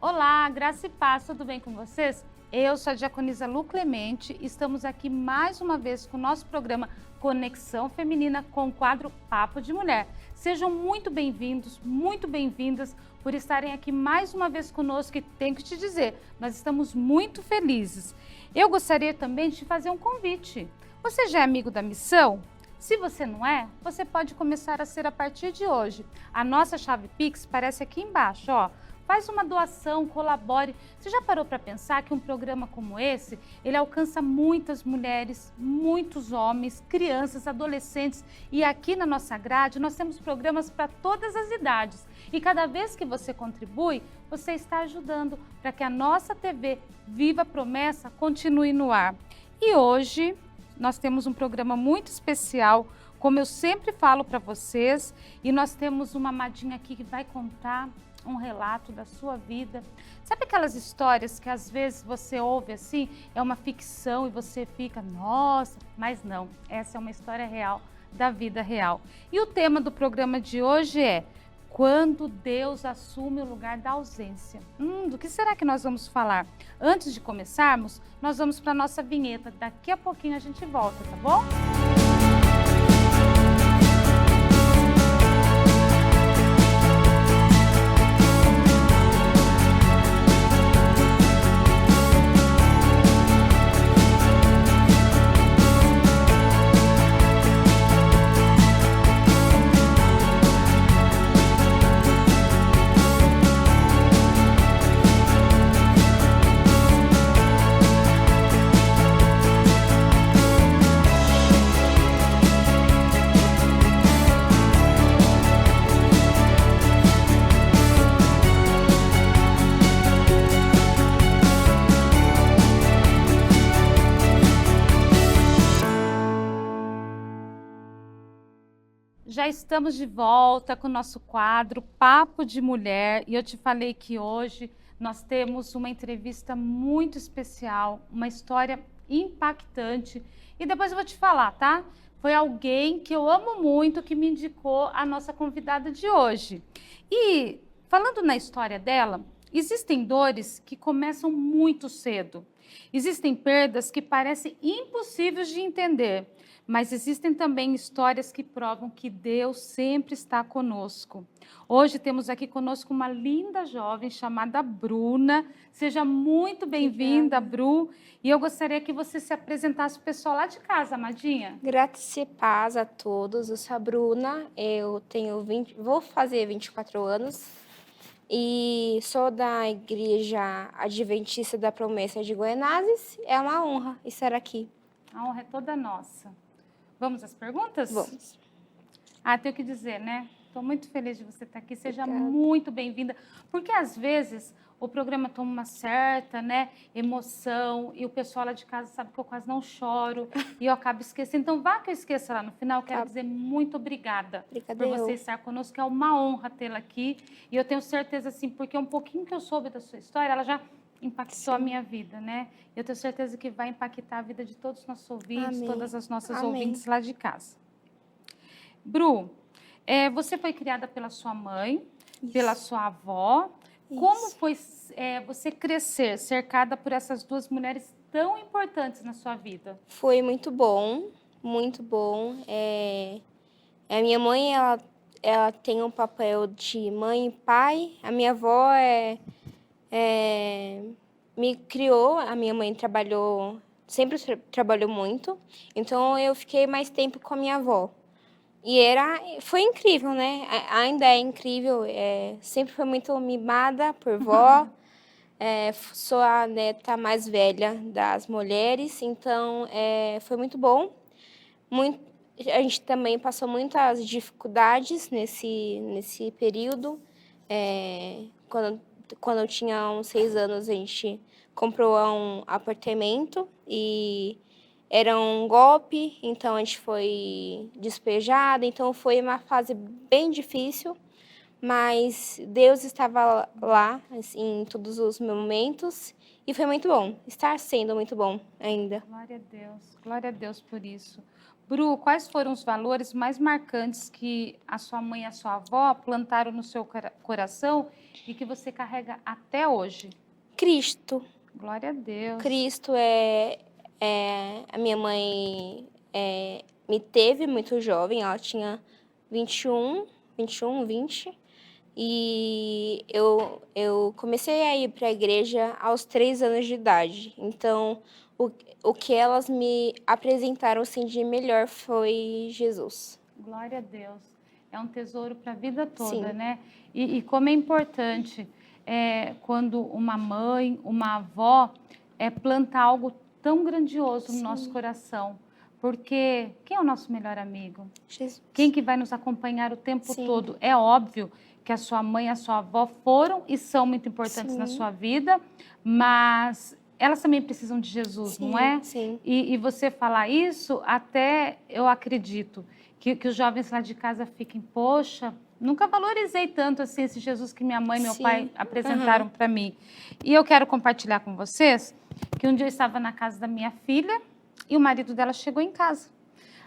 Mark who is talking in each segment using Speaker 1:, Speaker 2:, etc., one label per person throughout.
Speaker 1: Olá, graça e paz, tudo bem com vocês? Eu sou a diaconisa Lu Clemente, estamos aqui mais uma vez com o nosso programa Conexão Feminina com o quadro Papo de Mulher. Sejam muito bem-vindos, muito bem-vindas por estarem aqui mais uma vez conosco e tenho que te dizer, nós estamos muito felizes. Eu gostaria também de te fazer um convite. Você já é amigo da missão? Se você não é, você pode começar a ser a partir de hoje. A nossa chave Pix aparece aqui embaixo, ó. Faz uma doação, colabore. Você já parou para pensar que um programa como esse, ele alcança muitas mulheres, muitos homens, crianças, adolescentes. E aqui na nossa grade, nós temos programas para todas as idades. E cada vez que você contribui, você está ajudando para que a nossa TV Viva a Promessa continue no ar. E hoje nós temos um programa muito especial, como eu sempre falo para vocês, e nós temos uma amadinha aqui que vai contar um relato da sua vida. Sabe aquelas histórias que às vezes você ouve assim, é uma ficção e você fica, nossa, mas não, essa é uma história real, da vida real. E o tema do programa de hoje é quando Deus assume o lugar da ausência. Do que será que nós vamos falar? Antes de começarmos, nós vamos para a nossa vinheta. Daqui a pouquinho a gente volta, tá bom? Já estamos de volta com o nosso quadro Papo de Mulher e eu te falei que hoje nós temos uma entrevista muito especial, uma história impactante e depois eu vou te falar, tá? Foi alguém que eu amo muito que me indicou a nossa convidada de hoje. E falando na história dela, existem dores que começam muito cedo. Existem perdas que parecem impossíveis de entender. Mas existem também histórias que provam que Deus sempre está conosco. Hoje temos aqui conosco uma linda jovem chamada Bruna. Seja muito bem-vinda, Bru. E eu gostaria que você se apresentasse para o pessoal lá de casa, amadinha.
Speaker 2: Graça e paz a todos. Eu sou a Bruna, vou fazer 24 anos e sou da Igreja Adventista da Promessa de Goianazes. É uma honra estar aqui.
Speaker 1: A honra é toda nossa. Vamos às perguntas?
Speaker 2: Vamos.
Speaker 1: Tenho que dizer, né? Estou muito feliz de você estar aqui. Seja
Speaker 2: Obrigada.
Speaker 1: muito bem-vinda. Porque, às vezes, o programa toma uma certa, né, emoção e o pessoal lá de casa sabe que eu quase não choro e eu acabo esquecendo. Então, vá que eu esqueça lá no final. Quero dizer muito obrigada por você estar conosco. É uma honra tê-la aqui. E eu tenho certeza, assim, porque um pouquinho que eu soube da sua história, ela já impactou a minha vida, né? Eu tenho certeza que vai impactar a vida de todos os nossos ouvintes,
Speaker 2: Amém.
Speaker 1: todas as nossas
Speaker 2: Amém.
Speaker 1: ouvintes lá de casa. Bru, você foi criada pela sua mãe, pela sua avó. Como foi você crescer cercada por essas duas mulheres tão importantes na sua vida?
Speaker 2: Foi muito bom, muito bom. A minha mãe, ela tem um papel de mãe e pai. A minha avó me criou, a minha mãe sempre trabalhou muito, então eu fiquei mais tempo com a minha avó. E foi incrível, né? Ainda é incrível, sempre foi muito mimada por vó, sou a neta mais velha das mulheres, então foi muito bom. A gente também passou muitas dificuldades nesse período. Quando eu tinha uns 6 anos, a gente comprou um apartamento e era um golpe, então a gente foi despejada. Então foi uma fase bem difícil, mas Deus estava lá assim, em todos os momentos e foi muito bom. Está sendo muito bom ainda.
Speaker 1: Glória a Deus por isso. Bru, quais foram os valores mais marcantes que a sua mãe e a sua avó plantaram no seu coração e que você carrega até hoje?
Speaker 2: Cristo.
Speaker 1: Glória a Deus.
Speaker 2: Cristo a minha mãe me teve muito jovem, ela tinha 21, 20. E eu comecei a ir para a igreja aos 3 anos de idade. Então, o que elas me apresentaram assim, de melhor foi Jesus.
Speaker 1: Glória a Deus. É um tesouro para a vida toda,
Speaker 2: Sim.
Speaker 1: né? E como é importante quando uma mãe, uma avó planta algo tão grandioso no nosso coração. Porque quem é o nosso melhor amigo?
Speaker 2: Jesus.
Speaker 1: Quem que vai nos acompanhar o tempo
Speaker 2: Sim.
Speaker 1: todo? É óbvio que a sua mãe e a sua avó foram e são muito importantes
Speaker 2: Sim.
Speaker 1: na sua vida, mas elas também precisam de Jesus,
Speaker 2: Sim,
Speaker 1: não é?
Speaker 2: sim.
Speaker 1: E você falar isso, até eu acredito que os jovens lá de casa fiquem, poxa, nunca valorizei tanto assim esse Jesus que minha mãe e meu
Speaker 2: Sim.
Speaker 1: pai apresentaram para mim. E eu quero compartilhar com vocês que um dia eu estava na casa da minha filha e o marido dela chegou em casa.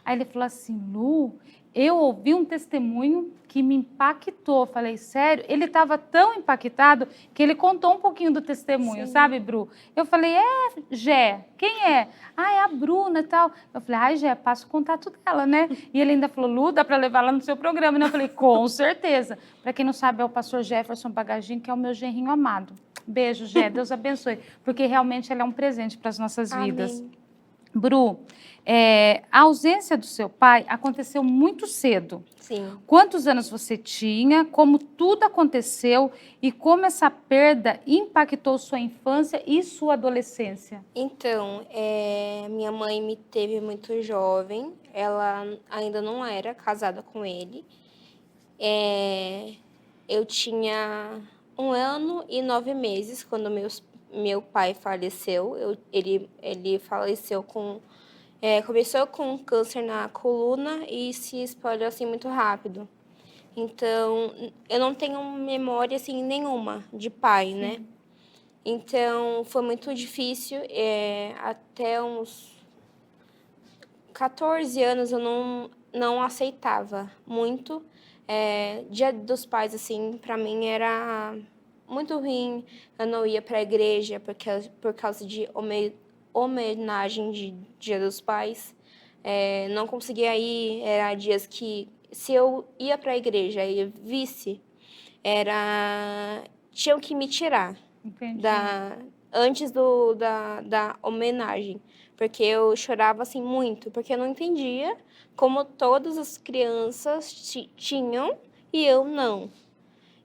Speaker 1: Aí ele falou assim, Lu, eu ouvi um testemunho que me impactou. Falei, sério? Ele estava tão impactado que ele contou um pouquinho do testemunho,
Speaker 2: Sim.
Speaker 1: sabe, Bru? Eu falei, Gé, quem é? Ah, é a Bruna e tal. Eu falei, ai, Gé, passa o contato dela, né? E ele ainda falou, Lu, dá para levar lá no seu programa, né? Eu falei, com certeza. Para quem não sabe, é o pastor Jefferson Bagaginho, que é o meu genrinho amado. Beijo, Gé, Deus abençoe. Porque realmente ele é um presente para as nossas vidas.
Speaker 2: Amém.
Speaker 1: Bru, a ausência do seu pai aconteceu muito cedo.
Speaker 2: Sim.
Speaker 1: Quantos anos você tinha, como tudo aconteceu e como essa perda impactou sua infância e sua adolescência?
Speaker 2: Então, minha mãe me teve muito jovem, ela ainda não era casada com ele. Eu tinha 1 ano e 9 meses quando meu pai faleceu. Ele faleceu começou com câncer na coluna e se espalhou assim muito rápido. Então, eu não tenho memória assim nenhuma de pai,
Speaker 1: Sim.
Speaker 2: né? Então, foi muito difícil. Até uns 14 anos eu não aceitava muito. Dia dos Pais, assim, para mim era muito ruim. Eu não ia para a igreja por causa de homenagem de Dia dos Pais. Não conseguia ir, era dias que, se eu ia para a igreja e visse, tinham que me tirar.
Speaker 1: Entendi.
Speaker 2: Antes da homenagem, porque eu chorava assim muito, porque eu não entendia como todas as crianças tinham e eu não.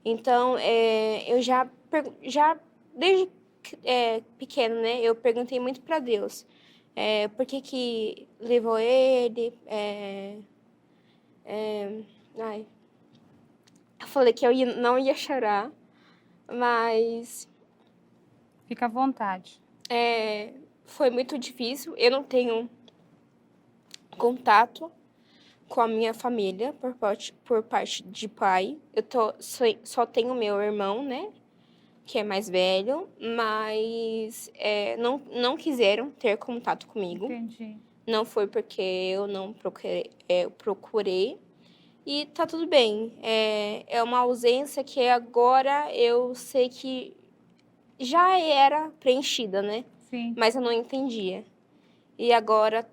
Speaker 2: Então, eu já desde pequeno, né, eu perguntei muito para Deus, por que levou ele, eu falei que não ia chorar, mas
Speaker 1: Fica à vontade.
Speaker 2: foi muito difícil. Eu não tenho contato com a minha família por parte de pai. Só tenho meu irmão, né? Que é mais velho, mas não quiseram ter contato comigo.
Speaker 1: Entendi.
Speaker 2: Não foi porque eu não procurei. E tá tudo bem. É uma ausência que agora eu sei que já era preenchida, né?
Speaker 1: Sim.
Speaker 2: Mas eu não entendia. E agora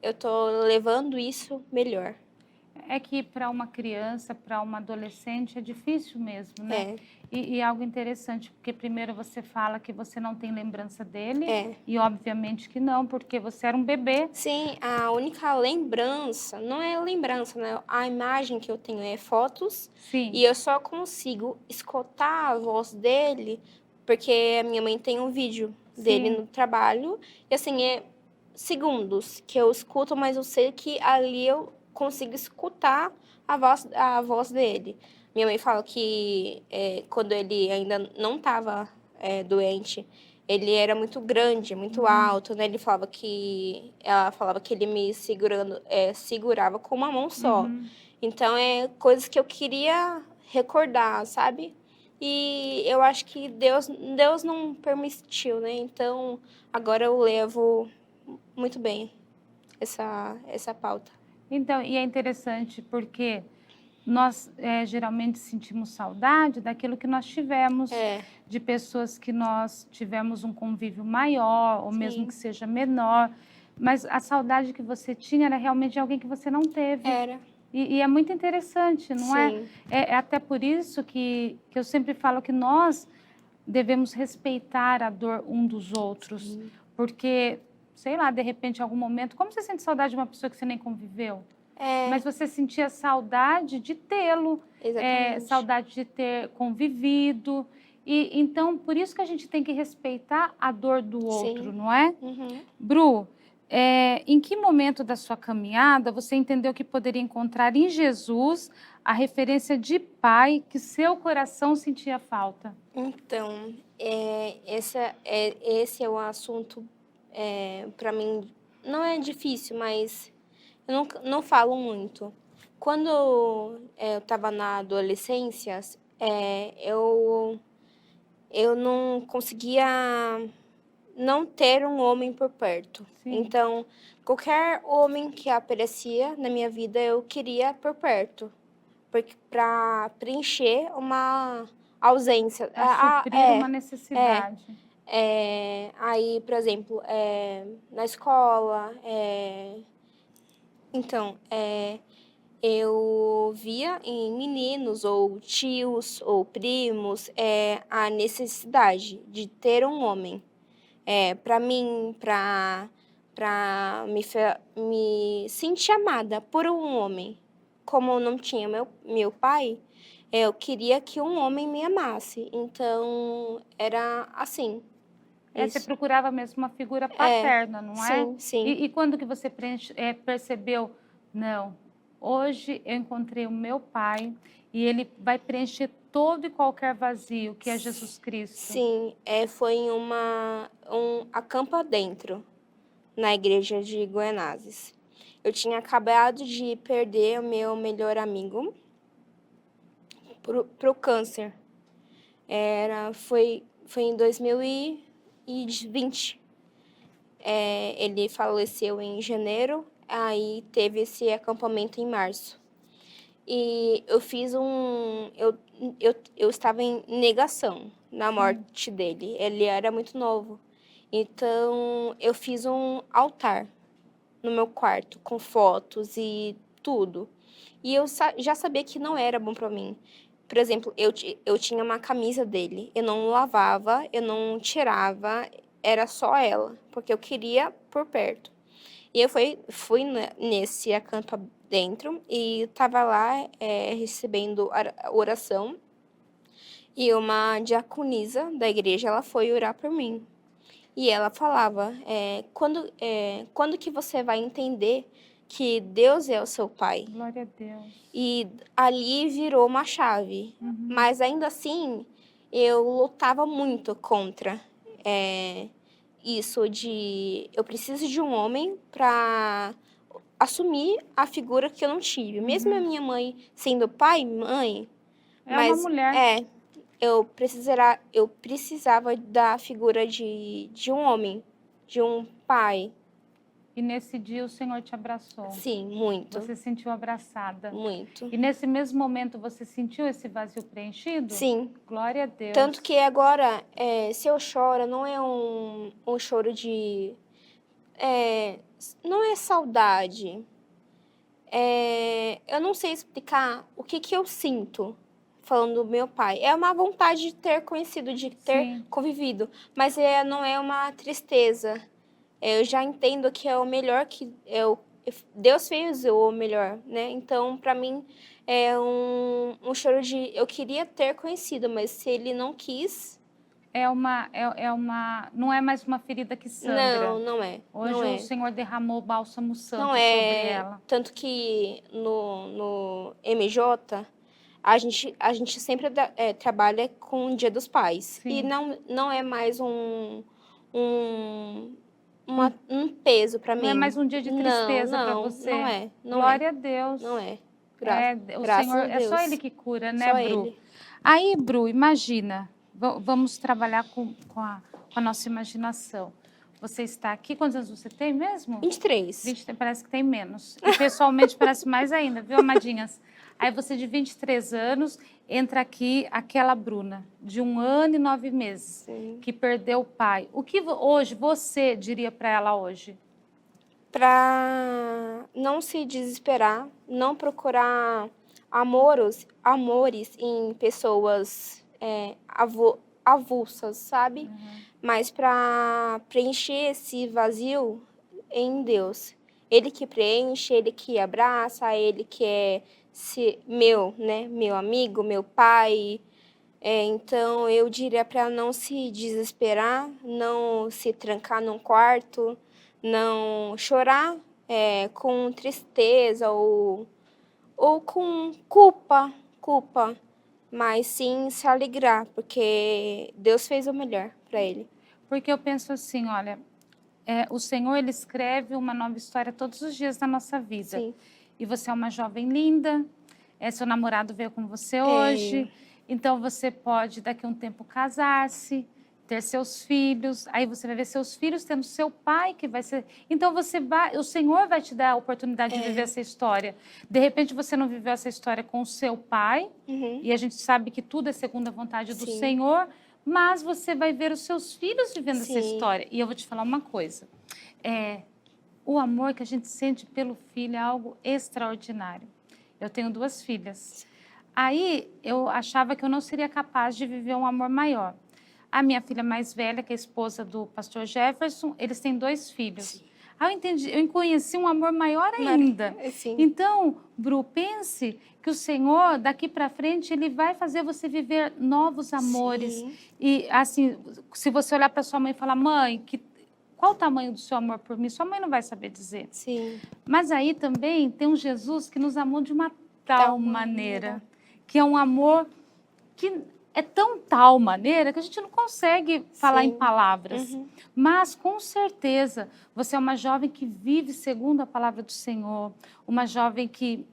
Speaker 2: eu tô levando isso melhor.
Speaker 1: É que para uma criança, para uma adolescente, é difícil mesmo, né? E algo interessante, porque primeiro você fala que você não tem lembrança dele, e obviamente que não, porque você era um bebê.
Speaker 2: Sim, a única lembrança, não é lembrança, né? A imagem que eu tenho é fotos.
Speaker 1: Sim.
Speaker 2: E eu só consigo escutar a voz dele, porque a minha mãe tem um vídeo dele no trabalho. E assim, segundos que eu escuto, mas eu sei que ali eu consigo escutar a voz dele. Minha mãe fala que quando ele ainda não estava doente, ele era muito grande, muito alto, né? Ela falava que ele me segurava com uma mão só. Então, coisas que eu queria recordar, sabe? E eu acho que Deus não permitiu, né? Então, agora eu levo muito bem. essa pauta.
Speaker 1: Então, e é interessante porque nós geralmente sentimos saudade daquilo que nós tivemos, de pessoas que nós tivemos um convívio maior, ou mesmo que seja menor, mas a saudade que você tinha era realmente de alguém que você não teve.
Speaker 2: Era.
Speaker 1: E é muito interessante, não é? É até por isso que eu sempre falo que nós devemos respeitar a dor um dos outros, porque, sei lá, de repente, em algum momento, como você sente saudade de uma pessoa que você nem conviveu? Mas você sentia saudade de tê-lo, saudade de ter convivido. E então, por isso que a gente tem que respeitar a dor do outro, não é? Bru, em que momento da sua caminhada você entendeu que poderia encontrar em Jesus a referência de pai que seu coração sentia falta?
Speaker 2: Então, esse é um assunto, para mim, não é difícil, mas eu não falo muito. Quando eu estava na adolescência, eu não conseguia não ter um homem por perto. Então, qualquer homem que aparecia na minha vida, eu queria por perto, para preencher uma ausência.
Speaker 1: Para suprir uma necessidade.
Speaker 2: Aí, por exemplo, na escola, então, eu via em meninos ou tios ou primos a necessidade de ter um homem. Para mim, para me sentir amada por um homem. Como eu não tinha meu pai, eu queria que um homem me amasse. Então, era assim.
Speaker 1: Você procurava mesmo uma figura paterna, não é?
Speaker 2: Sim.
Speaker 1: E quando que você percebeu, não, hoje eu encontrei o meu pai e ele vai preencher todo e qualquer vazio, que é Jesus Cristo?
Speaker 2: Sim, foi em um acampa dentro, na igreja de Goianazes. Eu tinha acabado de perder o meu melhor amigo pro câncer. Foi em 2020. Ele faleceu em janeiro, aí teve esse acampamento em março. E eu fiz eu estava em negação na morte dele. Ele era muito novo. Então, eu fiz um altar no meu quarto, com fotos e tudo. E eu já sabia que não era bom para mim. Por exemplo, eu tinha uma camisa dele. Eu não lavava, eu não tirava, era só ela, porque eu queria por perto. E eu fui nesse acampo dentro e estava lá recebendo a oração. E uma diaconisa da igreja, ela foi orar por mim. E ela falava, quando que você vai entender que Deus é o seu pai?
Speaker 1: Glória a Deus.
Speaker 2: E ali virou uma chave. Mas ainda assim, eu lutava muito contra isso de eu preciso de um homem para assumir a figura que eu não tive. Mesmo a minha mãe sendo pai e mãe,
Speaker 1: uma mulher.
Speaker 2: eu precisava da figura de um homem, de um pai.
Speaker 1: E nesse dia o Senhor te abraçou?
Speaker 2: Sim, muito.
Speaker 1: Você se sentiu abraçada?
Speaker 2: Muito.
Speaker 1: E nesse mesmo momento você sentiu esse vazio preenchido?
Speaker 2: Sim.
Speaker 1: Glória a Deus.
Speaker 2: Tanto que agora, se eu choro, não é um choro de... não é saudade. Eu não sei explicar o que eu sinto falando do meu pai. É uma vontade de ter conhecido, de ter convivido, mas não é uma tristeza. Eu já entendo que é o melhor que Deus fez o melhor, né? Então, para mim, é um choro de eu queria ter conhecido, mas se ele não quis...
Speaker 1: Não é mais uma ferida que sangra.
Speaker 2: Não é.
Speaker 1: Hoje
Speaker 2: não
Speaker 1: o Senhor derramou o bálsamo santo
Speaker 2: não
Speaker 1: sobre ela. Tanto
Speaker 2: que no MJ, a gente sempre trabalha com o Dia dos Pais.
Speaker 1: Sim.
Speaker 2: E não é mais um peso para mim.
Speaker 1: Não é mais um dia de tristeza para você.
Speaker 2: Não é.
Speaker 1: Glória a Deus.
Speaker 2: Não é.
Speaker 1: O Senhor, é só Ele que cura, né,
Speaker 2: só
Speaker 1: Bru?
Speaker 2: Ele.
Speaker 1: Aí, Bru, imagina, vamos trabalhar com a nossa imaginação. você está aqui. Quantos anos você tem mesmo?
Speaker 2: 23.
Speaker 1: 20, parece que tem menos. E pessoalmente parece mais ainda, viu, amadinhas? Aí você de 23 anos, entra aqui aquela Bruna, de 1 ano e 9 meses,
Speaker 2: Sim.
Speaker 1: que perdeu o pai. O que hoje você diria para ela hoje?
Speaker 2: Para não se desesperar, não procurar amores em pessoas avulsas, sabe? Mas para preencher esse vazio em Deus. Ele que preenche, ele que abraça, ele que é meu, né? Meu amigo, meu pai. Então eu diria para não se desesperar, não se trancar num quarto, não chorar com tristeza ou com culpa, mas sim se alegrar, porque Deus fez o melhor para ele.
Speaker 1: Porque eu penso assim, olha, o Senhor, Ele escreve uma nova história todos os dias da nossa vida.
Speaker 2: Sim.
Speaker 1: E você é uma jovem linda, seu namorado veio com você hoje, então você pode daqui a um tempo casar-se, ter seus filhos, aí você vai ver seus filhos tendo seu pai que vai ser... Então o Senhor vai te dar a oportunidade de viver essa história. De repente você não viveu essa história com o seu pai, e a gente sabe que tudo é segundo a vontade do Senhor, mas você vai ver os seus filhos vivendo essa história. E eu vou te falar uma coisa, o amor que a gente sente pelo filho é algo extraordinário. Eu tenho 2 filhas. Aí eu achava que eu não seria capaz de viver um amor maior. A minha filha mais velha, que é a esposa do pastor Jefferson, eles têm 2 filhos. Aí eu conheci um amor maior ainda. Então, Bru, pense que o Senhor, daqui para frente, Ele vai fazer você viver novos amores. E, assim, se você olhar para sua mãe e falar, mãe, qual o tamanho do seu amor por mim? Sua mãe não vai saber dizer. Mas aí também tem um Jesus que nos amou de uma tal maneira, que é um amor que é tão tal maneira que a gente não consegue falar em palavras. Mas, com certeza, você é uma jovem que vive segundo a palavra do Senhor, uma jovem que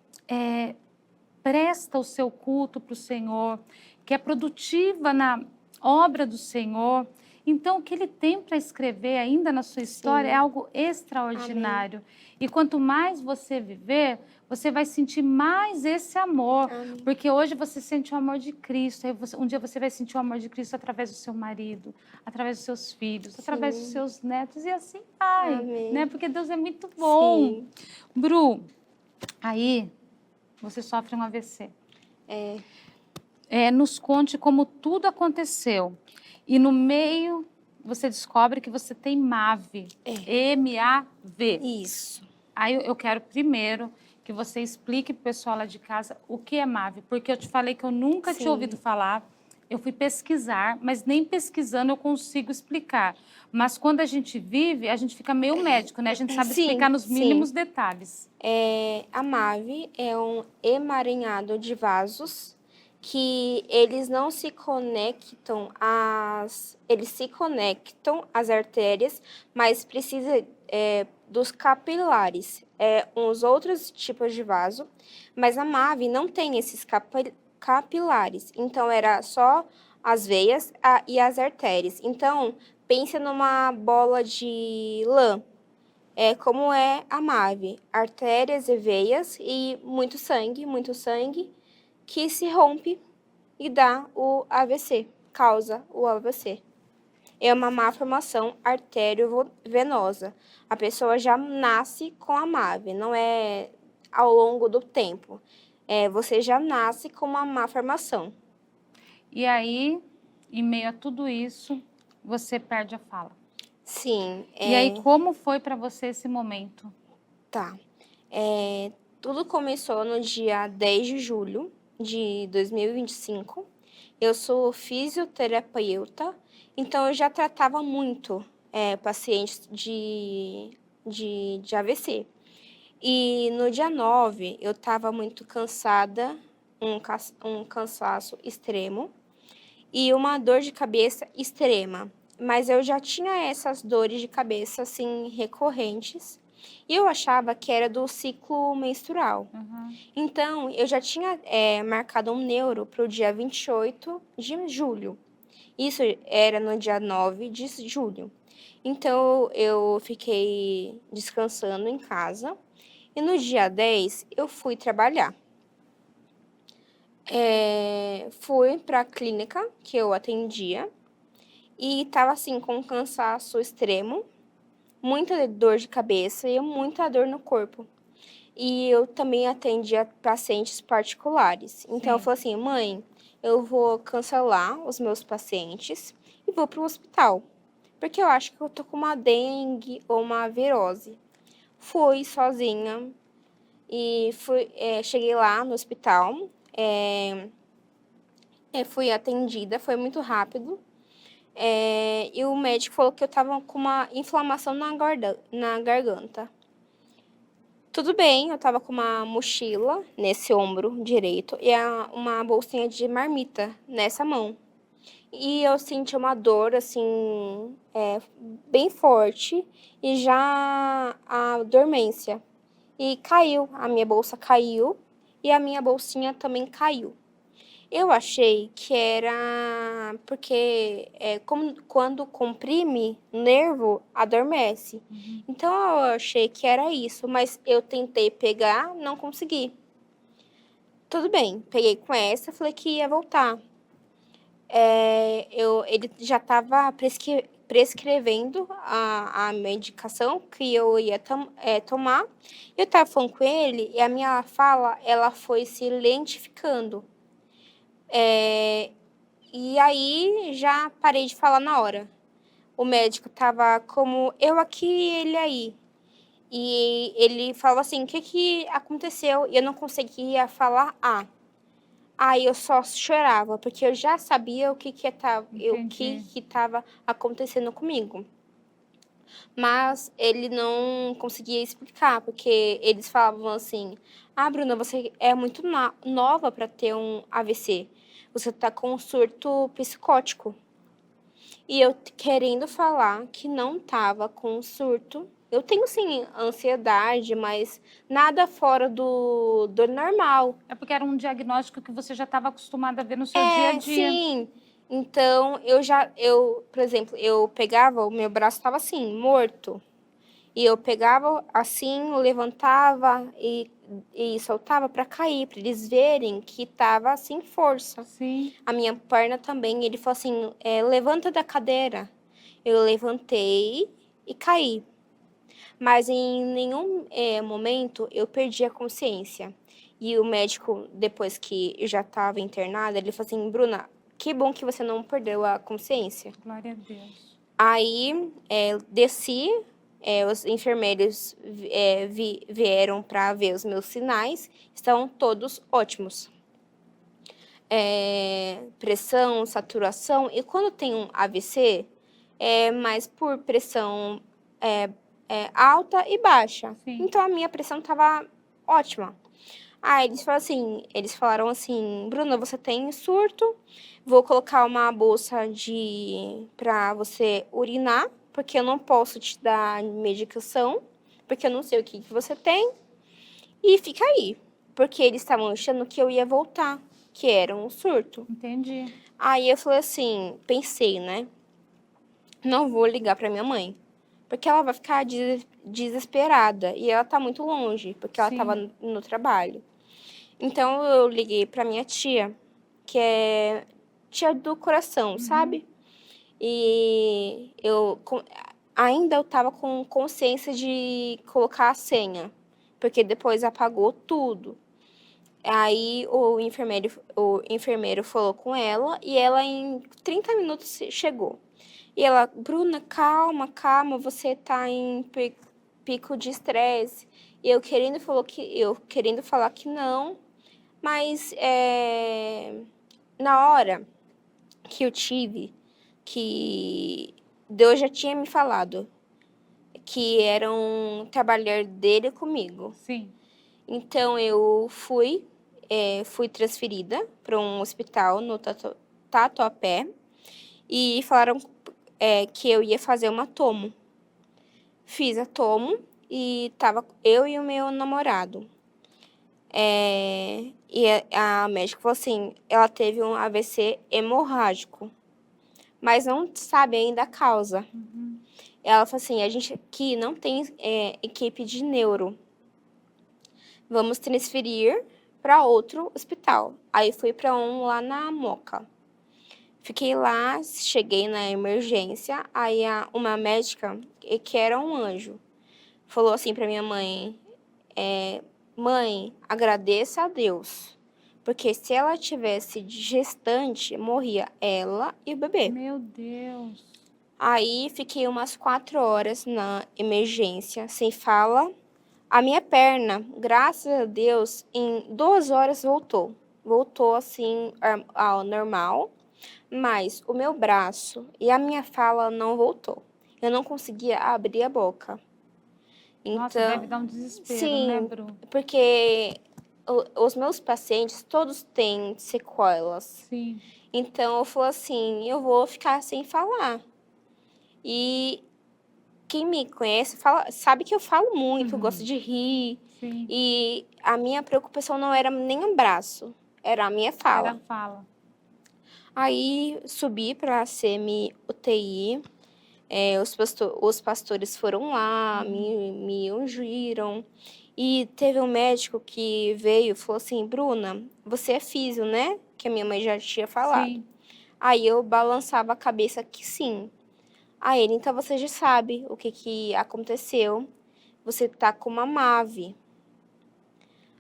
Speaker 1: presta o seu culto para o Senhor, que é produtiva na obra do Senhor. Então, o que Ele tem para escrever ainda na sua história é algo extraordinário. E quanto mais você viver, você vai sentir mais esse amor. Porque hoje você sente o amor de Cristo. Aí um dia você vai sentir o amor de Cristo através do seu marido, através dos seus filhos, através dos seus netos. E assim vai, né? Porque Deus é muito bom. Bru, aí você sofre um AVC. Nos conte como tudo aconteceu. E no meio, você descobre que você tem MAV. M-A-V.
Speaker 2: Isso.
Speaker 1: Aí eu quero primeiro que você explique para o pessoal lá de casa o que é MAV. Porque eu te falei que eu nunca tinha ouvido falar. Eu fui pesquisar, mas nem pesquisando eu consigo explicar. Mas quando a gente vive, a gente fica meio médico, né? A gente sabe explicar nos mínimos detalhes.
Speaker 2: A MAV é um emaranhado de vasos que eles não se conectam eles se conectam às artérias, mas precisa dos capilares, uns outros tipos de vaso, mas a MAV não tem esses capilares, então era só as veias e as artérias. Então, pensa numa bola de lã. Como é a MAV, artérias e veias e muito sangue, que se rompe e dá o AVC, causa o AVC. É uma má formação arteriovenosa. A pessoa já nasce com a MAV, não é ao longo do tempo. Você já nasce com uma má formação.
Speaker 1: E aí, em meio a tudo isso, você perde a fala.
Speaker 2: Sim.
Speaker 1: E aí, como foi para você esse momento?
Speaker 2: Tá. Tudo começou no dia 10 de julho de 2025. Eu sou fisioterapeuta, então eu já tratava muito pacientes de AVC. E no dia 9, eu estava muito cansada, um cansaço extremo e uma dor de cabeça extrema. Mas eu já tinha essas dores de cabeça, assim, recorrentes. E eu achava que era do ciclo menstrual. Então, eu já tinha marcado um neuro para o dia 28 de julho. Isso era no dia 9 de julho. Então, eu fiquei descansando em casa. E no dia 10, eu fui trabalhar. Fui para a clínica que eu atendia. E estava, assim, com um cansaço extremo. Muita dor de cabeça e muita dor no corpo. E eu também atendia pacientes particulares. Então, eu
Speaker 1: Sim.
Speaker 2: falei assim, mãe, eu vou cancelar os meus pacientes e vou para o hospital. Porque eu acho que eu tô com uma dengue ou uma virose. Fui sozinha e cheguei lá no hospital. Fui atendida, foi muito rápido. E o médico falou que eu tava com uma inflamação na garganta. Tudo bem, eu tava com uma mochila nesse ombro direito e uma bolsinha de marmita nessa mão. E eu senti uma dor, assim, bem forte e já a dormência. E caiu, a minha bolsa caiu e a minha bolsinha também caiu. Eu achei que era porque quando comprime, nervo adormece. Então eu achei que era isso, mas eu tentei pegar, não consegui. Tudo bem, peguei com essa, falei que ia voltar. Ele já estava prescrevendo a medicação que eu ia tomar. Eu estava falando com ele e a minha fala ela foi se lentificando. E aí já parei de falar na hora. O médico estava como eu aqui e ele aí. E ele falava assim, o que que aconteceu? E eu não conseguia falar Aí eu só chorava, porque eu já sabia o que estava acontecendo comigo. Mas ele não conseguia explicar, porque eles falavam assim, Bruna, você é muito nova para ter um AVC. Você tá com um surto psicótico. E eu querendo falar que não tava com surto. Eu tenho, sim, ansiedade, mas nada fora do normal.
Speaker 1: É porque era um diagnóstico que você já estava acostumada a ver no seu dia a dia.
Speaker 2: Sim. Então, por exemplo, eu pegava, o meu braço estava assim, morto. E eu pegava assim, levantava e soltava para cair, para eles verem que estava sem força.
Speaker 1: Sim.
Speaker 2: A minha perna também, ele falou assim, levanta da cadeira. Eu levantei e caí. Mas em nenhum momento eu perdi a consciência. E o médico, depois que eu já estava internada, ele falou assim, Bruna, que bom que você não perdeu a consciência.
Speaker 1: Glória a Deus.
Speaker 2: Aí, desci, os enfermeiros vieram para ver os meus sinais, estavam todos ótimos. Pressão, saturação, e quando tem um AVC, é mais por pressão alta e baixa.
Speaker 1: Sim.
Speaker 2: Então, a minha pressão estava ótima. Aí eles falaram assim, Bruna, você tem surto, vou colocar uma bolsa para você urinar, porque eu não posso te dar medicação, porque eu não sei o que você tem, e fica aí. Porque eles estavam achando que eu ia voltar, que era um surto.
Speaker 1: Entendi.
Speaker 2: Aí eu falei assim, pensei, né? Não vou ligar para minha mãe, porque ela vai ficar desesperada, e ela tá muito longe, porque ela
Speaker 1: Sim.
Speaker 2: tava no trabalho. Então, eu liguei pra minha tia, que é tia do coração, sabe? E ainda eu tava com consciência de colocar a senha, porque depois apagou tudo. Aí o enfermeiro falou com ela e ela em 30 minutos chegou. E ela, Bruna, calma, calma, você tá em pico de estresse. E eu querendo falar que não. Mas na hora que eu tive, que Deus já tinha me falado que era um trabalhar dele comigo.
Speaker 1: Sim.
Speaker 2: Então eu fui transferida para um hospital no Tatuapé e falaram que eu ia fazer uma tomo. Fiz a tomo e tava eu e o meu namorado. E a médica falou assim, ela teve um AVC hemorrágico. mas não sabe ainda a causa.
Speaker 1: Uhum.
Speaker 2: Ela falou assim, a gente aqui não tem equipe de neuro. Vamos transferir para outro hospital. Aí fui para um lá na Moca. Fiquei lá, cheguei na emergência, aí uma médica, que era um anjo, falou assim para minha mãe, mãe, agradeça a Deus, porque se ela tivesse de gestante, morria ela e o bebê.
Speaker 1: Meu Deus.
Speaker 2: Aí fiquei umas 4 horas na emergência, sem fala. A minha perna, graças a Deus, em 2 horas voltou. Voltou assim ao normal, mas o meu braço e a minha fala não voltou. Eu não conseguia abrir a boca.
Speaker 1: Nossa, deve
Speaker 2: Então,
Speaker 1: dar um desespero, né,
Speaker 2: sim,
Speaker 1: Bru?
Speaker 2: porque os meus pacientes todos têm sequelas.
Speaker 1: Sim.
Speaker 2: Então eu falo assim, eu vou ficar sem falar. E quem me conhece sabe que eu falo muito, gosto de rir.
Speaker 1: Sim.
Speaker 2: E a minha preocupação não era nem um braço, era a minha fala.
Speaker 1: Era fala.
Speaker 2: Aí subi para a semi-UTI, os pastores foram lá, me ungiram. E teve um médico que veio e falou assim, Bruna, você é físio, né? Que a minha mãe já tinha falado.
Speaker 1: Sim.
Speaker 2: Aí eu balançava a cabeça que sim. Aí ele, então você já sabe o que aconteceu. Você tá com uma MAVE.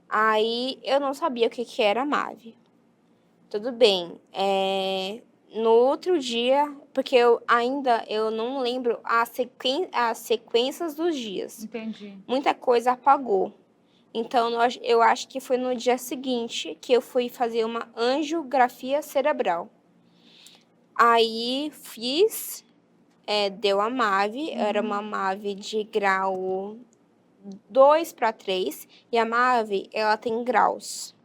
Speaker 2: Aí eu não sabia o que era MAVE. Tudo bem. No outro dia, porque eu não lembro as sequências dos dias.
Speaker 1: Entendi.
Speaker 2: Muita coisa apagou. Então, eu acho que foi no dia seguinte que eu fui fazer uma angiografia cerebral. Aí fiz, deu a MAVE, era uma MAVE de grau 2 para 3, e a MAVE, ela tem graus,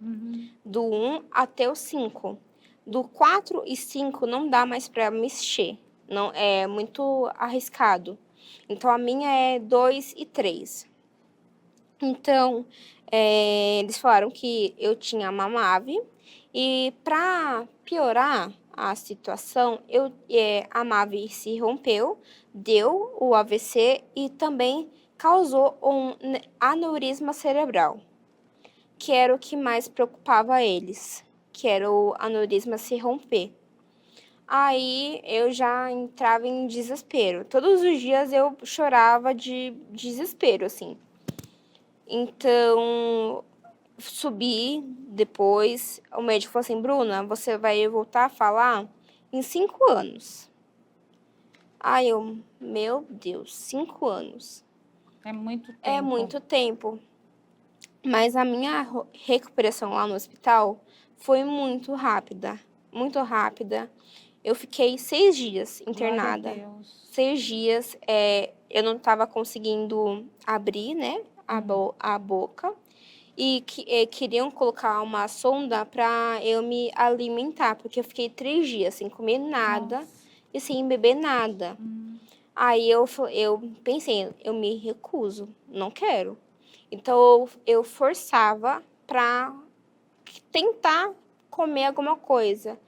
Speaker 2: do 1 até o 5. Do 4 e 5 não dá mais para mexer, não, é muito arriscado. Então, a minha é 2 e 3. Então, eles falaram que eu tinha uma MAVE, e para piorar a situação, a MAVE se rompeu, deu o AVC e também causou um aneurisma cerebral, que era o que mais preocupava eles, que era o aneurisma se romper. Aí eu já entrava em desespero. Todos os dias eu chorava de desespero, assim. Então, subi depois, o médico falou assim, Bruna, você vai voltar a falar em 5 anos. Aí eu, meu Deus, 5 anos.
Speaker 1: É muito tempo.
Speaker 2: É muito tempo. Mas a minha recuperação lá no hospital foi muito rápida, muito rápida. Eu fiquei 6 dias internada.
Speaker 1: Glória a Deus.
Speaker 2: 6 dias, eu não estava conseguindo abrir, né, a boca. E queriam colocar uma sonda para eu me alimentar, porque eu fiquei 3 dias sem comer nada.
Speaker 1: Nossa.
Speaker 2: E sem beber nada. Aí eu pensei, eu me recuso, não quero. Então eu forçava para tentar comer alguma coisa.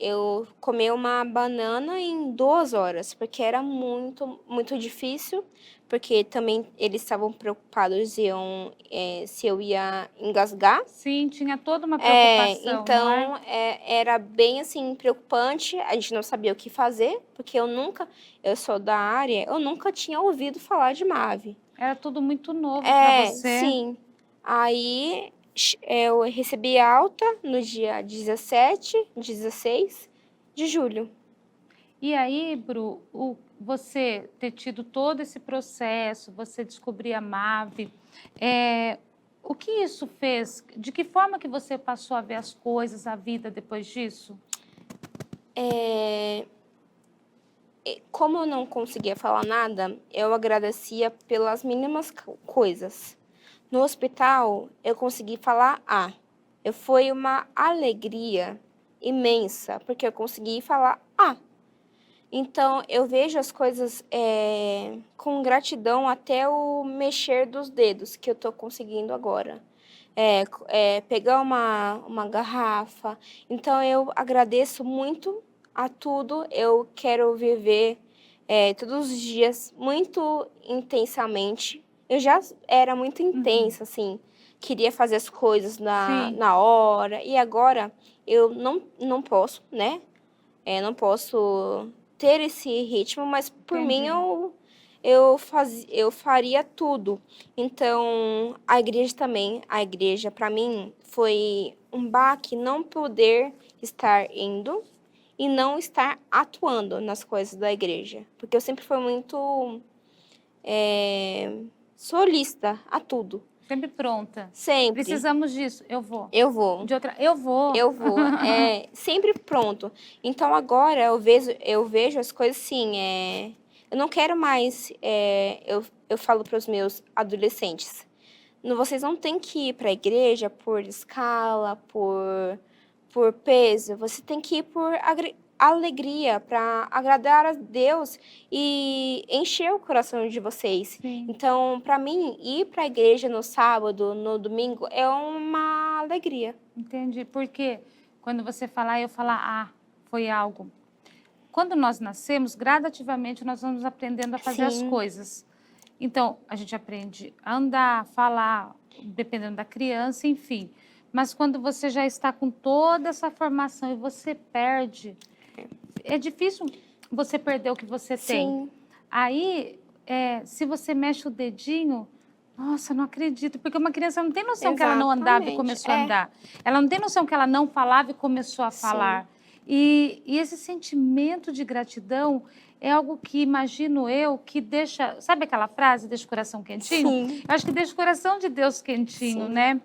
Speaker 2: Eu comi uma banana em 2 horas, porque era muito, muito difícil, porque também eles estavam preocupados se eu ia engasgar.
Speaker 1: Sim, tinha toda uma preocupação, não
Speaker 2: Então
Speaker 1: é?
Speaker 2: era bem assim preocupante, a gente não sabia o que fazer, porque eu sou da área, eu nunca tinha ouvido falar de MAVE.
Speaker 1: Era tudo muito novo para você.
Speaker 2: Sim. Aí eu recebi alta no dia 16 de julho.
Speaker 1: E aí, Bru, você ter tido todo esse processo, você descobrir a MAVE, o que isso fez? De que forma que você passou a ver as coisas, a vida depois disso?
Speaker 2: Como eu não conseguia falar nada, eu agradecia pelas mínimas coisas. No hospital, eu consegui falar A. Foi uma alegria imensa, porque eu consegui falar A. Então, eu vejo as coisas com gratidão até o mexer dos dedos, que eu estou conseguindo agora. Pegar uma garrafa. Então, eu agradeço muito a tudo. Eu quero viver todos os dias muito intensamente. Eu já era muito intensa, assim, queria fazer as coisas
Speaker 1: Sim.
Speaker 2: na hora, e agora eu não posso, né? Não posso ter esse ritmo, mas por mim
Speaker 1: Entendi.
Speaker 2: eu faria tudo. Então, a igreja para mim foi um baque não poder estar indo e não estar atuando nas coisas da igreja, porque eu sempre fui muito solista a tudo,
Speaker 1: Sempre pronta.
Speaker 2: sempre.
Speaker 1: Precisamos disso. Eu vou.
Speaker 2: Eu vou.
Speaker 1: De outra, eu vou.
Speaker 2: Eu vou, sempre pronto. Então agora eu vejo as coisas assim, eu não quero mais, eu falo para os meus adolescentes, vocês não têm que ir para a igreja por escala, por peso, você tem que ir por alegria, para agradar a Deus e encher o coração de vocês.
Speaker 1: Sim.
Speaker 2: Então, para mim, ir para a igreja no sábado, no domingo, é uma alegria.
Speaker 1: Entendi. Porque quando você falar, eu falar, foi algo. Quando nós nascemos, gradativamente nós vamos aprendendo a fazer as
Speaker 2: Sim.
Speaker 1: coisas. Então, a gente aprende a andar, falar, dependendo da criança, enfim. Mas quando você já está com toda essa formação e você perde, é difícil você perder o que você tem.
Speaker 2: Sim.
Speaker 1: Aí, se você mexe o dedinho, nossa, não acredito, porque uma criança não tem noção que ela não andava e
Speaker 2: Exatamente,
Speaker 1: começou a andar. Ela não tem noção que ela não falava e começou a falar. E esse sentimento de gratidão é algo que, imagino eu, que deixa... Sabe aquela frase, deixa o coração quentinho?
Speaker 2: Sim.
Speaker 1: Eu acho que deixa o coração de Deus quentinho,
Speaker 2: Sim.
Speaker 1: né?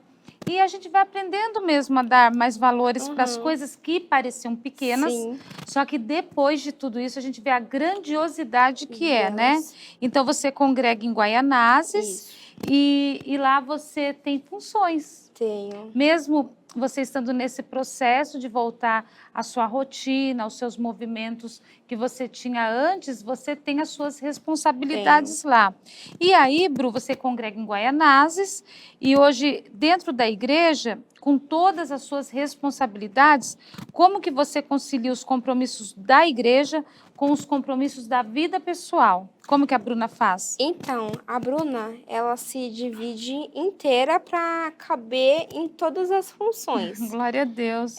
Speaker 1: E a gente vai aprendendo mesmo a dar mais valores para as coisas que pareciam pequenas.
Speaker 2: Sim.
Speaker 1: Só que depois de tudo isso, a gente vê a grandiosidade que é, né? Então, você congrega em Guaianazes.
Speaker 2: Isso.
Speaker 1: E lá você tem funções.
Speaker 2: Tenho.
Speaker 1: Mesmo você estando nesse processo de voltar à sua rotina, aos seus movimentos que você tinha antes, você tem as suas responsabilidades lá. E aí, Bru, você congrega em Guaianazes e hoje, dentro da igreja, com todas as suas responsabilidades, como que você concilia os compromissos da igreja com os compromissos da vida pessoal? Como que a Bruna faz?
Speaker 2: Então, a Bruna, ela se divide inteira para caber em todas as funções.
Speaker 1: Glória a Deus.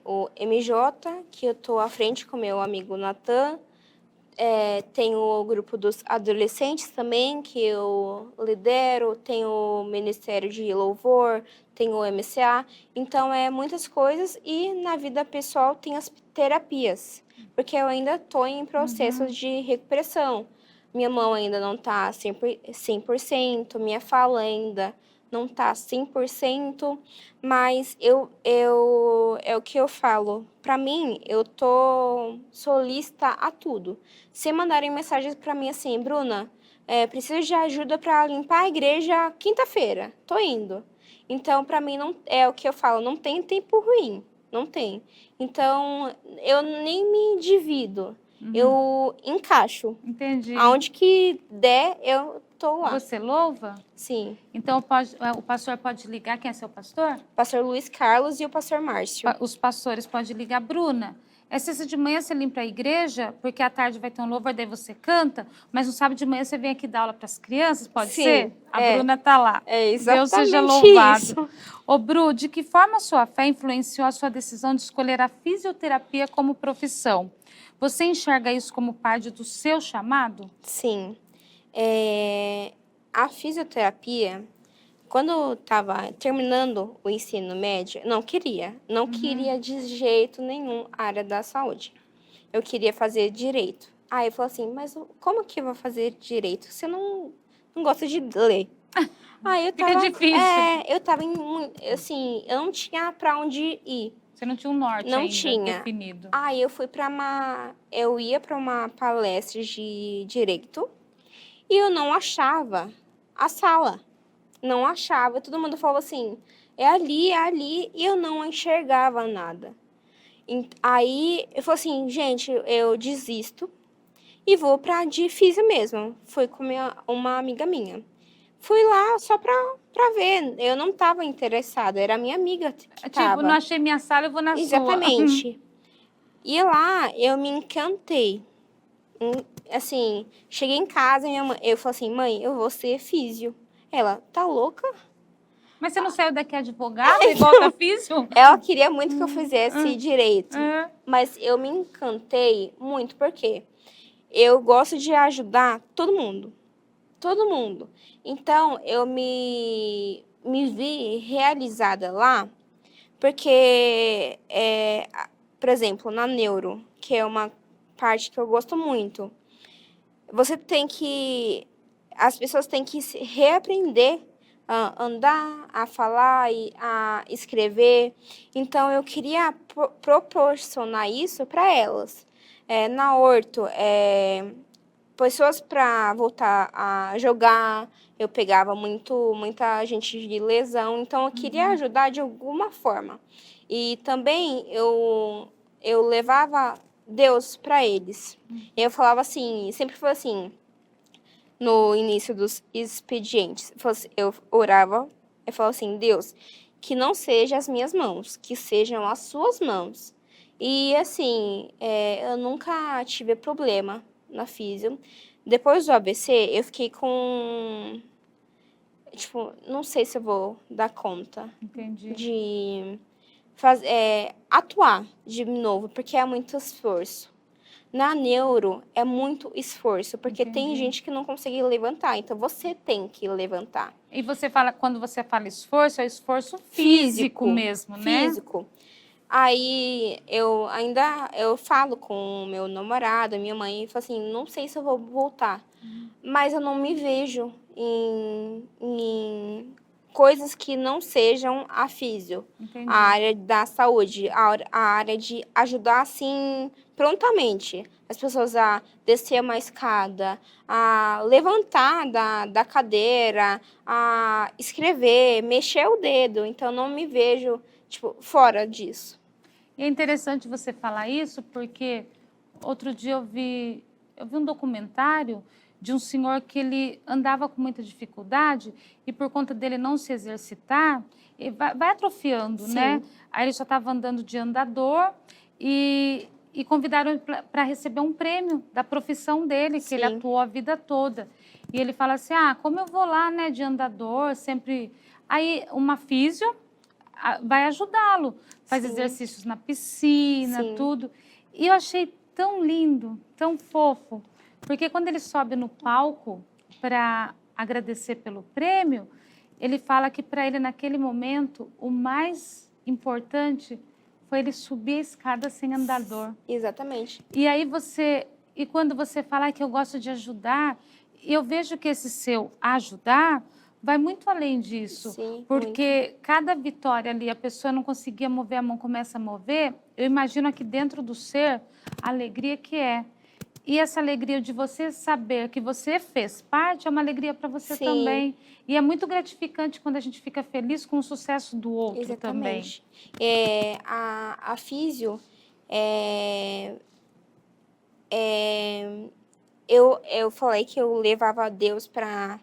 Speaker 2: O MJ, que eu tô à frente com meu amigo Natan. Tem o grupo dos adolescentes também, que eu lidero. Tem o Ministério de Louvor, tem o MCA. Então, muitas coisas. E na vida pessoal tem as terapias, porque eu ainda estou em processo de recuperação. Minha mão ainda não está 100%, minha fala ainda não está 100%, mas é o que eu falo. Para mim, eu solista a tudo. Se mandarem mensagens para mim assim, Bruna, preciso de ajuda para limpar a igreja quinta-feira, tô indo. Então, para mim, não é o que eu falo, não tem tempo ruim, não tem. Então, eu nem me divido, eu encaixo.
Speaker 1: Entendi.
Speaker 2: Aonde que der, eu tô lá.
Speaker 1: Você louva?
Speaker 2: Sim.
Speaker 1: Então, o pastor pode ligar. Quem é seu pastor?
Speaker 2: Pastor Luiz Carlos e o pastor Márcio.
Speaker 1: Os pastores podem ligar. Bruna, sexta de manhã você limpa a igreja, porque à tarde vai ter um louvor, daí você canta, mas no sábado de manhã você vem aqui dar aula para as crianças, pode ser? A Bruna tá lá.
Speaker 2: Exatamente.
Speaker 1: Deus seja louvado.
Speaker 2: Isso.
Speaker 1: Ô, Bru, de que forma a sua fé influenciou a sua decisão de escolher a fisioterapia como profissão? Você enxerga isso como parte do seu chamado?
Speaker 2: Sim. A fisioterapia, quando eu estava terminando o ensino médio, não queria de jeito nenhum a área da saúde. Eu queria fazer direito. Aí eu falei assim, mas como que eu vou fazer direito? Você não gosta de ler. Aí eu tava,
Speaker 1: Fica difícil.
Speaker 2: eu tava assim, eu não tinha para onde ir.
Speaker 1: Você não tinha um norte
Speaker 2: Não
Speaker 1: ainda
Speaker 2: tinha.
Speaker 1: definido.
Speaker 2: Aí eu ia para uma palestra de direito e eu não achava a sala. Não achava. Todo mundo falava assim, é ali, e eu não enxergava nada. Aí eu falei assim, gente, eu desisto e vou para de físio mesmo. Foi com uma amiga minha. Fui lá só pra ver. Eu não estava interessada, era a minha amiga que
Speaker 1: Tipo,
Speaker 2: estava.
Speaker 1: não achei minha sala, eu vou na sua.
Speaker 2: Exatamente. E lá eu me encantei. Assim, cheguei em casa, eu falei assim, mãe, eu vou ser físio. Ela, tá louca?
Speaker 1: Mas você não saiu daqui advogada, igual da físio?
Speaker 2: Ela queria muito que eu fizesse direito.
Speaker 1: É.
Speaker 2: Mas eu me encantei muito, porque eu gosto de ajudar todo mundo. Todo mundo. Então, eu me vi realizada lá, porque, por exemplo, na neuro, que é uma parte que eu gosto muito, você tem que... As pessoas têm que se reaprender a andar, a falar e a escrever. Então, eu queria proporcionar isso para elas. Na Horto, pessoas para voltar a jogar, eu pegava muita gente de lesão, então eu queria ajudar de alguma forma. E também eu levava Deus para eles. Eu falava assim, sempre foi assim, no início dos expedientes, eu orava, eu falava assim, Deus, que não sejam as minhas mãos, que sejam as suas mãos. E assim, eu nunca tive problema na físio. Depois do AVC, eu fiquei com... Tipo, não sei se eu vou dar conta.
Speaker 1: Entendi.
Speaker 2: De atuar de novo, porque é muito esforço. Na neuro, é muito esforço, porque tem gente que não consegue levantar, então você tem que levantar.
Speaker 1: E você fala, quando você fala esforço, é esforço físico mesmo, né?
Speaker 2: Físico. Aí eu falo com o meu namorado, minha mãe, e falo assim, não sei se eu vou voltar, mas eu não me vejo em coisas que não sejam a físio,
Speaker 1: Entendi.
Speaker 2: a área da saúde, a área de ajudar, assim, prontamente as pessoas a descer uma escada, a levantar da cadeira, a escrever, mexer o dedo. Então, não me vejo, tipo, fora disso.
Speaker 1: E é interessante você falar isso, porque outro dia eu vi um documentário de um senhor que ele andava com muita dificuldade e por conta dele não se exercitar, ele vai atrofiando,
Speaker 2: Sim.
Speaker 1: né? Aí ele só estava andando de andador e convidaram para receber um prêmio da profissão dele, que ele
Speaker 2: Sim.
Speaker 1: atuou a vida toda. E ele fala assim, como eu vou lá, né, de andador, sempre... Aí uma físio vai ajudá-lo, faz
Speaker 2: Sim.
Speaker 1: exercícios na piscina,
Speaker 2: Sim.
Speaker 1: tudo. E eu achei tão lindo, tão fofo, porque quando ele sobe no palco para agradecer pelo prêmio, ele fala que para ele naquele momento o mais importante foi ele subir a escada sem andador.
Speaker 2: Exatamente.
Speaker 1: E aí quando você fala que eu gosto de ajudar, eu vejo que esse seu ajudar vai muito além disso.
Speaker 2: Sim,
Speaker 1: porque cada vitória ali, a pessoa não conseguia mover a mão, começa a mover, eu imagino aqui dentro do ser a alegria que é. E essa alegria de você saber que você fez parte é uma alegria para você
Speaker 2: Sim.
Speaker 1: também. E é muito gratificante quando a gente fica feliz com o sucesso do outro.
Speaker 2: Exatamente.
Speaker 1: Também.
Speaker 2: A físio, eu falei que eu levava Deus para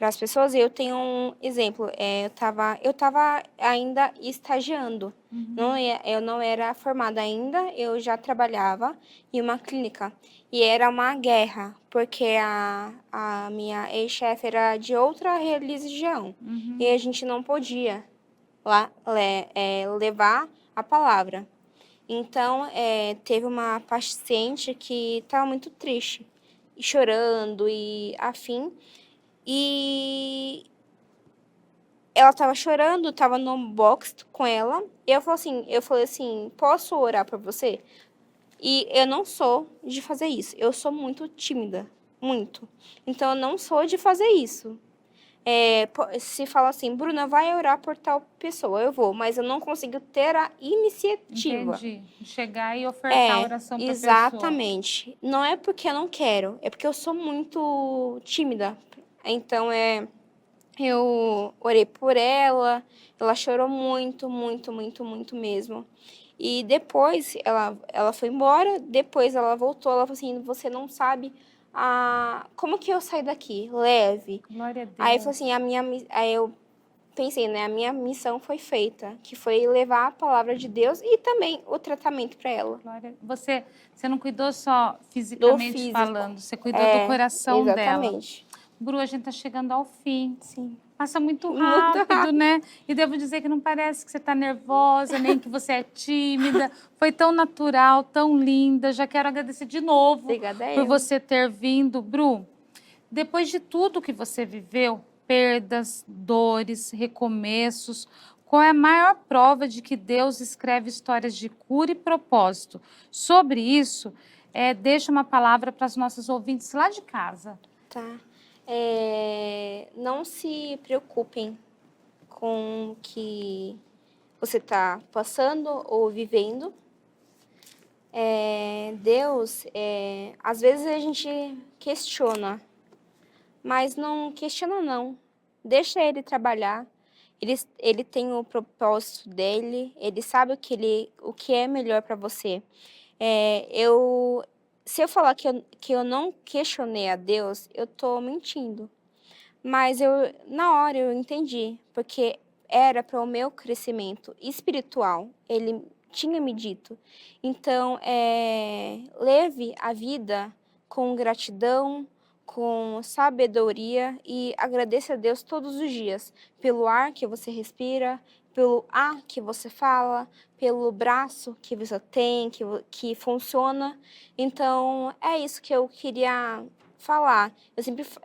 Speaker 2: as pessoas, e eu tenho um exemplo. Eu tava ainda estagiando. Eu não era formada ainda, eu já trabalhava em uma clínica. E era uma guerra, porque a minha ex-chefe era de outra religião. E a gente não podia levar a palavra. Então, teve uma paciente que estava muito triste, e chorando e afim. E ela estava chorando, estava no box com ela. E eu falei assim, posso orar por você? E eu não sou de fazer isso. Eu sou muito tímida, muito. Então, eu não sou de fazer isso. Se fala assim, Bruna, vai orar por tal pessoa, eu vou, mas eu não consigo ter a iniciativa.
Speaker 1: Entendi. Chegar e ofertar a oração para a pessoa.
Speaker 2: Exatamente. Não é porque eu não quero, é porque eu sou muito tímida. Então, eu orei por ela, ela chorou muito, muito, muito, muito mesmo. E depois ela foi embora, depois ela voltou, ela falou assim, você não sabe como que eu saio daqui? Leve.
Speaker 1: Glória a Deus.
Speaker 2: Aí, falou assim, aí eu pensei, né? A minha missão foi feita, que foi levar a palavra de Deus e também o tratamento para ela.
Speaker 1: Glória. Você não cuidou só
Speaker 2: Do
Speaker 1: fisicamente
Speaker 2: físico.
Speaker 1: falando, você cuidou do coração dela.
Speaker 2: Exatamente.
Speaker 1: Bru, a gente está chegando ao fim.
Speaker 2: Sim.
Speaker 1: Passa muito
Speaker 2: Muito
Speaker 1: rápido,
Speaker 2: rápido.
Speaker 1: né? E devo dizer que não parece que você está nervosa, nem que você é tímida. Foi tão natural, tão linda. Já quero agradecer de novo
Speaker 2: Obrigada
Speaker 1: por
Speaker 2: eu.
Speaker 1: você ter vindo. Bru, depois de tudo que você viveu, perdas, dores, recomeços, qual é a maior prova de que Deus escreve histórias de cura e propósito? Sobre isso, deixa uma palavra para as nossas ouvintes lá de casa.
Speaker 2: Tá. Não se preocupem com o que você está passando ou vivendo. Deus, às vezes a gente questiona, mas não questiona não. Deixa Ele trabalhar. Ele tem o propósito dele, ele sabe o que é melhor para você. Se eu falar que eu não questionei a Deus, eu estou mentindo. Mas na hora eu entendi, porque era para o meu crescimento espiritual. Ele tinha me dito. Então, leve a vida com gratidão, com sabedoria e agradeça a Deus todos os dias pelo ar que você respira, pelo ar que você fala, pelo braço que você tem, que funciona. Então, é isso que eu queria falar.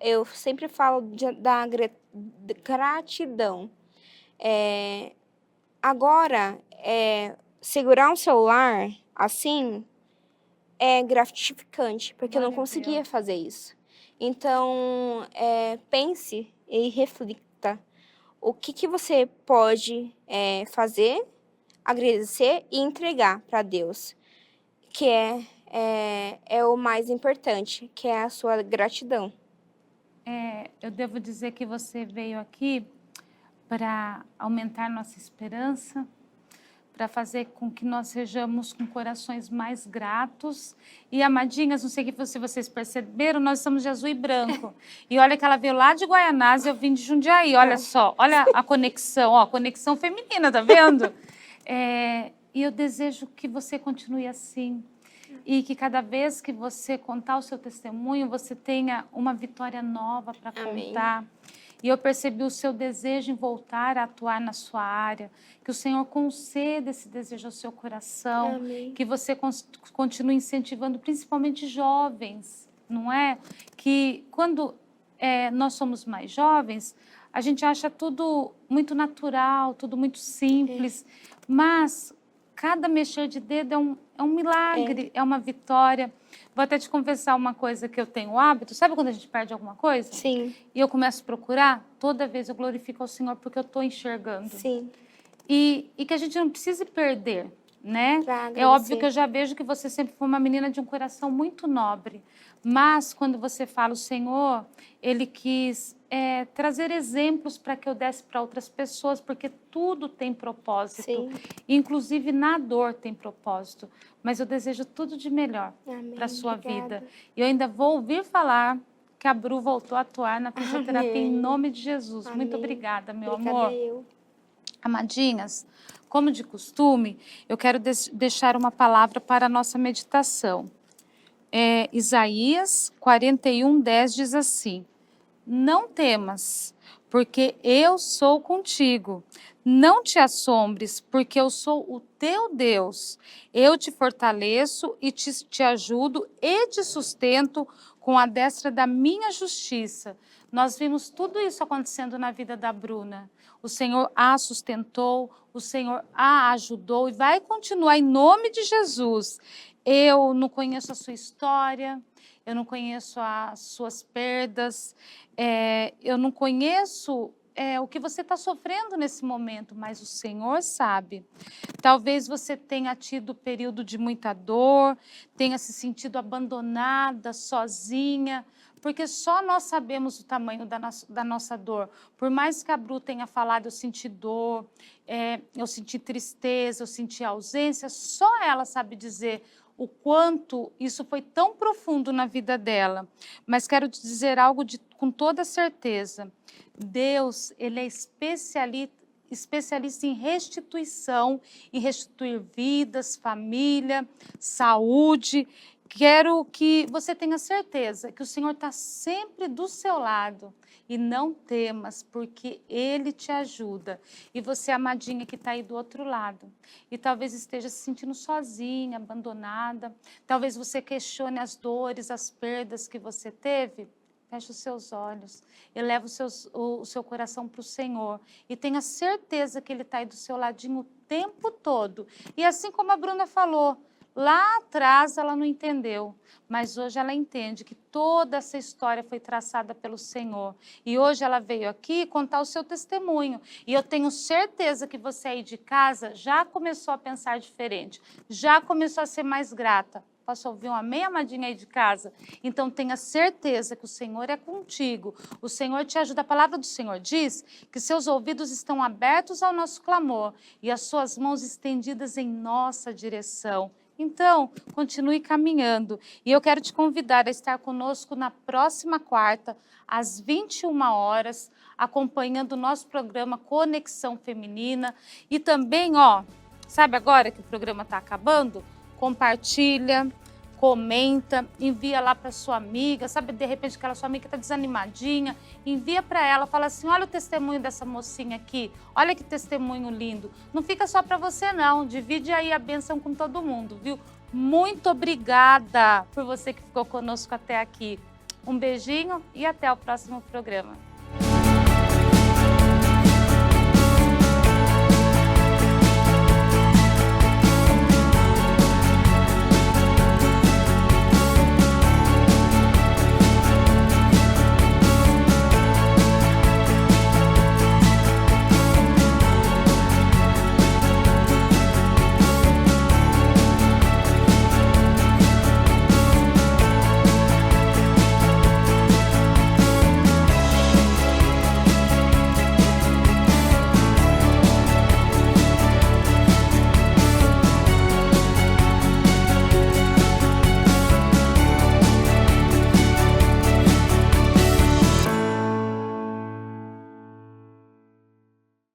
Speaker 2: Eu sempre falo da gratidão. Agora, segurar um celular assim é gratificante, porque eu não conseguia fazer isso. Então, pense e reflita o que você pode fazer, agradecer e entregar para Deus, que é o mais importante, que é a sua gratidão.
Speaker 1: Eu devo dizer que você veio aqui para aumentar nossa esperança, para fazer com que nós sejamos com corações mais gratos. E, amadinhas, não sei se vocês perceberam, nós estamos de azul e branco. E olha que ela veio lá de Guaianazes e eu vim de Jundiaí, olha só. Olha a conexão, ó, conexão feminina, tá vendo? E eu desejo que você continue assim. E que cada vez que você contar o seu testemunho, você tenha uma vitória nova para contar. E eu percebi o seu desejo em voltar a atuar na sua área. Que o Senhor conceda esse desejo ao seu coração.
Speaker 2: Amém.
Speaker 1: Que você continue incentivando principalmente jovens, não é? Que quando nós somos mais jovens, a gente acha tudo muito natural, tudo muito simples. Mas cada mexer de dedo é um milagre, é uma vitória. Vou até te confessar uma coisa que eu tenho o hábito. Sabe quando a gente perde alguma coisa?
Speaker 2: Sim.
Speaker 1: E eu começo a procurar? Toda vez eu glorifico ao Senhor porque eu estou enxergando.
Speaker 2: Sim.
Speaker 1: E que a gente não precise perder, né?
Speaker 2: Pra
Speaker 1: É óbvio que eu já vejo que você sempre foi uma menina de um coração muito nobre. Mas quando você fala o Senhor, Ele quis trazer exemplos para que eu desse para outras pessoas, porque tudo tem propósito.
Speaker 2: Sim.
Speaker 1: Inclusive na dor tem propósito. Mas eu desejo tudo de melhor para a sua
Speaker 2: Obrigada.
Speaker 1: vida. E eu ainda vou ouvir falar que a Bru voltou a atuar na fisioterapia em nome de Jesus.
Speaker 2: Amém.
Speaker 1: Muito obrigada, meu
Speaker 2: Obrigada
Speaker 1: amor.
Speaker 2: eu.
Speaker 1: Amadinhas, como de costume, eu quero deixar uma palavra para a nossa meditação. Isaías 41:10 diz assim: não temas, porque eu sou contigo. Não te assombres, porque eu sou o teu Deus. Eu te fortaleço e te ajudo e te sustento com a destra da minha justiça. Nós vimos tudo isso acontecendo na vida da Bruna. O Senhor a sustentou, o Senhor a ajudou e vai continuar em nome de Jesus. Eu não conheço a sua história, eu não conheço as suas perdas, eu não conheço o que você está sofrendo nesse momento, mas o Senhor sabe. Talvez você tenha tido período de muita dor, tenha se sentido abandonada, sozinha, porque só nós sabemos o tamanho da nossa dor. Por mais que a Bru tenha falado, eu senti dor, eu senti tristeza, eu senti ausência, só ela sabe dizer o quanto isso foi tão profundo na vida dela. Mas quero te dizer algo com toda certeza. Deus, ele é especialista em restituição, em restituir vidas, família, saúde. Quero que você tenha certeza que o Senhor está sempre do seu lado. E não temas, porque Ele te ajuda. E você, amadinha, que está aí do outro lado, e talvez esteja se sentindo sozinha, abandonada, talvez você questione as dores, as perdas que você teve, feche os seus olhos, eleva o seu coração para o Senhor e tenha certeza que Ele está aí do seu ladinho o tempo todo. E assim como a Bruna falou, lá atrás ela não entendeu, mas hoje ela entende que toda essa história foi traçada pelo Senhor. E hoje ela veio aqui contar o seu testemunho. E eu tenho certeza que você aí de casa já começou a pensar diferente, já começou a ser mais grata. Posso ouvir um amém, amadinha aí de casa? Então tenha certeza que o Senhor é contigo. O Senhor te ajuda. A palavra do Senhor diz que seus ouvidos estão abertos ao nosso clamor e as suas mãos estendidas em nossa direção. Então, continue caminhando. E eu quero te convidar a estar conosco na próxima quarta, às 21 horas, acompanhando o nosso programa Conexão Feminina. E também, sabe agora que o programa está acabando? Compartilha, comenta, envia lá para sua amiga, sabe, de repente aquela sua amiga que está desanimadinha, envia para ela, fala assim, olha o testemunho dessa mocinha aqui, olha que testemunho lindo. Não fica só para você não, divide aí a bênção com todo mundo, viu? Muito obrigada por você que ficou conosco até aqui. Um beijinho e até o próximo programa.